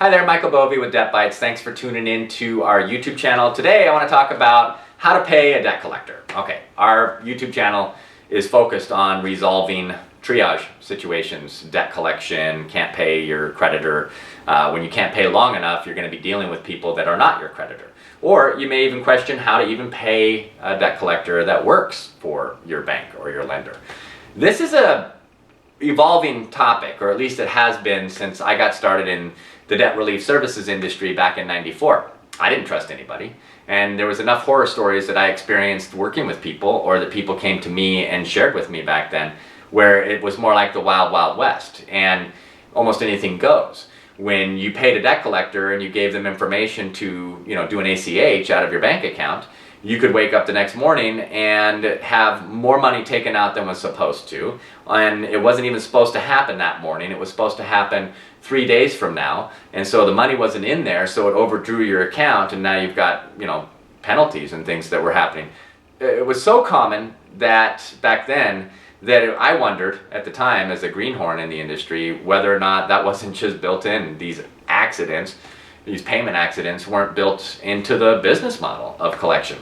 Hi there, Michael Bovee with DebtBytes. Thanks for tuning in to our YouTube channel. Today I want to talk about how to pay a debt collector. Okay, our YouTube channel is focused on resolving triage situations, debt collection, can't pay your creditor. When you can't pay long enough, you're going to be dealing with people that are not your creditor. Or you may even question how to even pay a debt collector that works for your bank or your lender. This is a evolving topic, or at least it has been since I got started in the debt relief services industry back in '94. I didn't trust anybody, and there was enough horror stories that I experienced working with people, or that people came to me and shared with me back then, where it was more like the wild, wild west, and almost anything goes. When you paid a debt collector and you gave them information to, do an ACH out of your bank account, you could wake up the next morning and have more money taken out than was supposed to. And it wasn't even supposed to happen that morning. It was supposed to happen 3 days from now. And so the money wasn't in there, so it overdrew your account, and now you've got, penalties and things that were happening. It was so common that back then that I wondered at the time, as a greenhorn in the industry, whether or not that wasn't just built in. These accidents, these payment accidents weren't built into the business model of collection.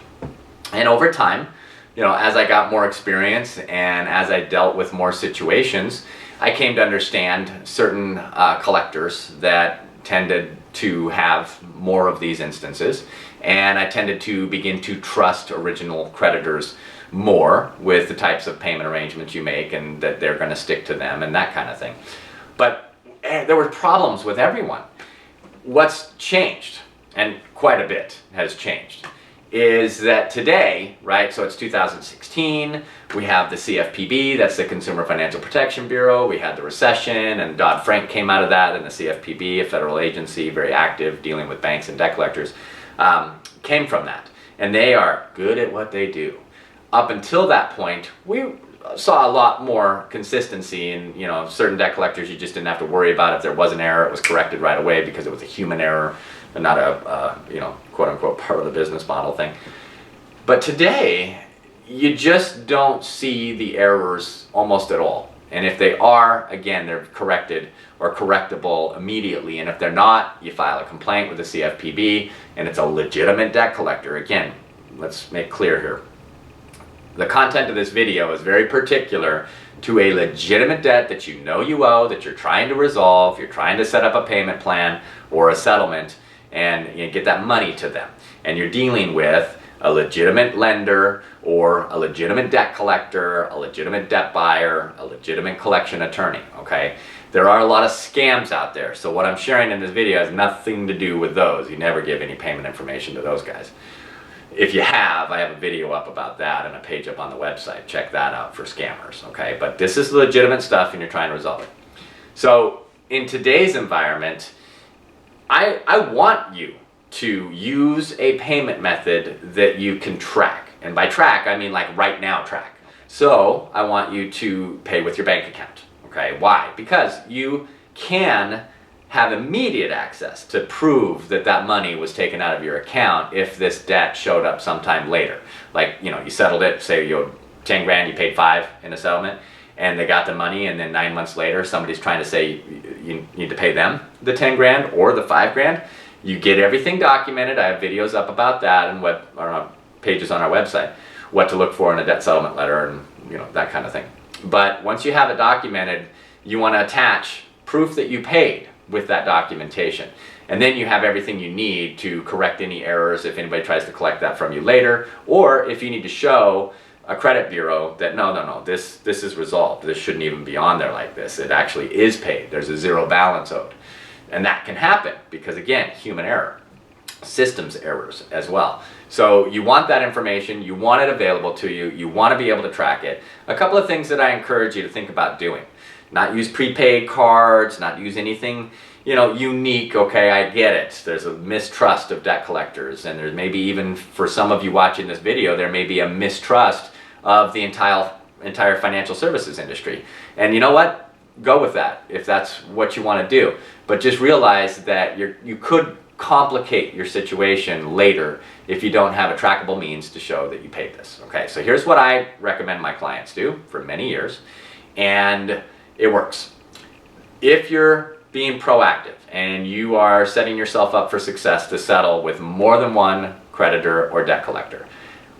And over time, as I got more experience and as I dealt with more situations, I came to understand certain collectors that tended to have more of these instances, and I tended to begin to trust original creditors more with the types of payment arrangements you make, and that they're going to stick to them and that kind of thing. But there were problems with everyone. What's changed, and quite a bit has changed, is that today, right, so it's 2016, we have the CFPB, that's the Consumer Financial Protection Bureau, we had the recession, and Dodd-Frank came out of that, and the CFPB, a federal agency, very active, dealing with banks and debt collectors, came from that. And they are good at what they do. Up until that point, we saw a lot more consistency in, certain debt collectors. You just didn't have to worry about if there was an error. It was corrected right away because it was a human error and not a quote-unquote part of the business model thing. But today, you just don't see the errors almost at all. And if they are, again, they're corrected or correctable immediately. And if they're not, you file a complaint with the CFPB, and it's a legitimate debt collector. Again, let's make clear here. The content of this video is very particular to a legitimate debt that you owe, that you're trying to resolve, you're trying to set up a payment plan or a settlement, and you get that money to them. And you're dealing with a legitimate lender or a legitimate debt collector, a legitimate debt buyer, a legitimate collection attorney, okay? There are a lot of scams out there, so what I'm sharing in this video has nothing to do with those. You never give any payment information to those guys. If you have, I have a video up about that and a page up on the website. Check that out for scammers, okay? But this is legitimate stuff and you're trying to resolve it. So in today's environment, I want you to use a payment method that you can track. And by track, I mean like right now track. So I want you to pay with your bank account, okay? Why? Because you can have immediate access to prove that that money was taken out of your account if this debt showed up sometime later. Like, you settled it, say you owed 10 grand, you paid 5 in a settlement, and they got the money, and then 9 months later somebody's trying to say you need to pay them the 10 grand or the 5 grand. You get everything documented. I have videos up about that and pages on our website, what to look for in a debt settlement letter and that kind of thing. But once you have it documented, you want to attach proof that you paid with that documentation. And then you have everything you need to correct any errors if anybody tries to collect that from you later, or if you need to show a credit bureau that no, this is resolved. This shouldn't even be on there like this. It actually is paid. There's a zero balance owed. And that can happen because, again, human error, systems errors as well. So you want that information, you want it available to you, you want to be able to track it. A couple of things that I encourage you to think about doing. Not use prepaid cards, not use anything, unique, okay, I get it. There's a mistrust of debt collectors, and there's maybe even, for some of you watching this video, there may be a mistrust of the entire financial services industry. And you know what? Go with that if that's what you want to do. But just realize that you could complicate your situation later if you don't have a trackable means to show that you paid this. Okay, so here's what I recommend my clients do for many years, and it works. If you're being proactive and you are setting yourself up for success to settle with more than one creditor or debt collector,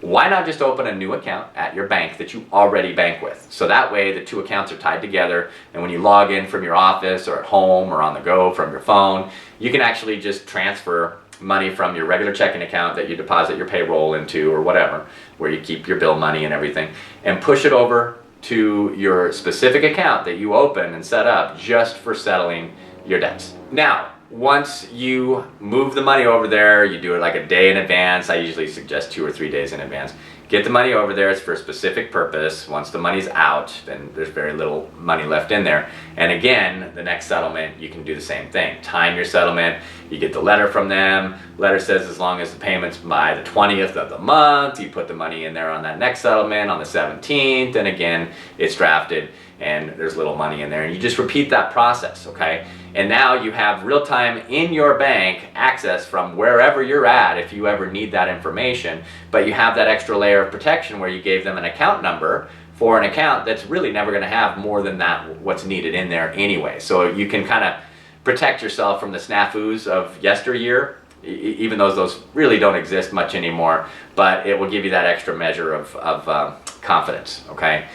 why not just open a new account at your bank that you already bank with? So that way the two accounts are tied together, and when you log in from your office or at home or on the go from your phone, you can actually just transfer money from your regular checking account that you deposit your payroll into or whatever, where you keep your bill money and everything, and push it over to your specific account that you open and set up just for settling your debts. Now, once you move the money over there, you do it like a day in advance. I usually suggest 2 or 3 days in advance. Get the money over there, it's for a specific purpose. Once the money's out, then there's very little money left in there. And again, the next settlement, you can do the same thing. Time your settlement, you get the letter from them. Letter says as long as the payment's by the 20th of the month, you put the money in there on that next settlement on the 17th, and again, it's drafted and there's little money in there. And you just repeat that process, okay? And now you have real time in your bank access from wherever you're at if you ever need that information, but you have that extra layer of protection where you gave them an account number for an account that's really never going to have more than that what's needed in there anyway. So you can kind of protect yourself from the snafus of yesteryear, even though those really don't exist much anymore, but it will give you that extra measure of confidence, okay?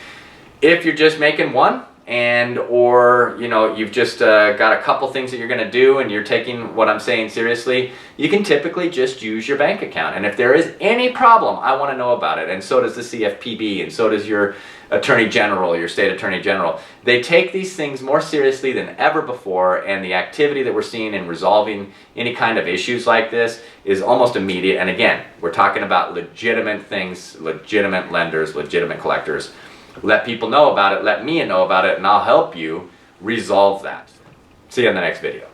If you're just making one, or you've just got a couple things that you're going to do and you're taking what I'm saying seriously, you can typically just use your bank account. And if there is any problem, I want to know about it. And so does the CFPB, and so does your Attorney General, your state Attorney General. They take these things more seriously than ever before, and the activity that we're seeing in resolving any kind of issues like this is almost immediate. And again, we're talking about legitimate things, legitimate lenders, legitimate collectors. Let people know about it, let me know about it, and I'll help you resolve that. See you in the next video.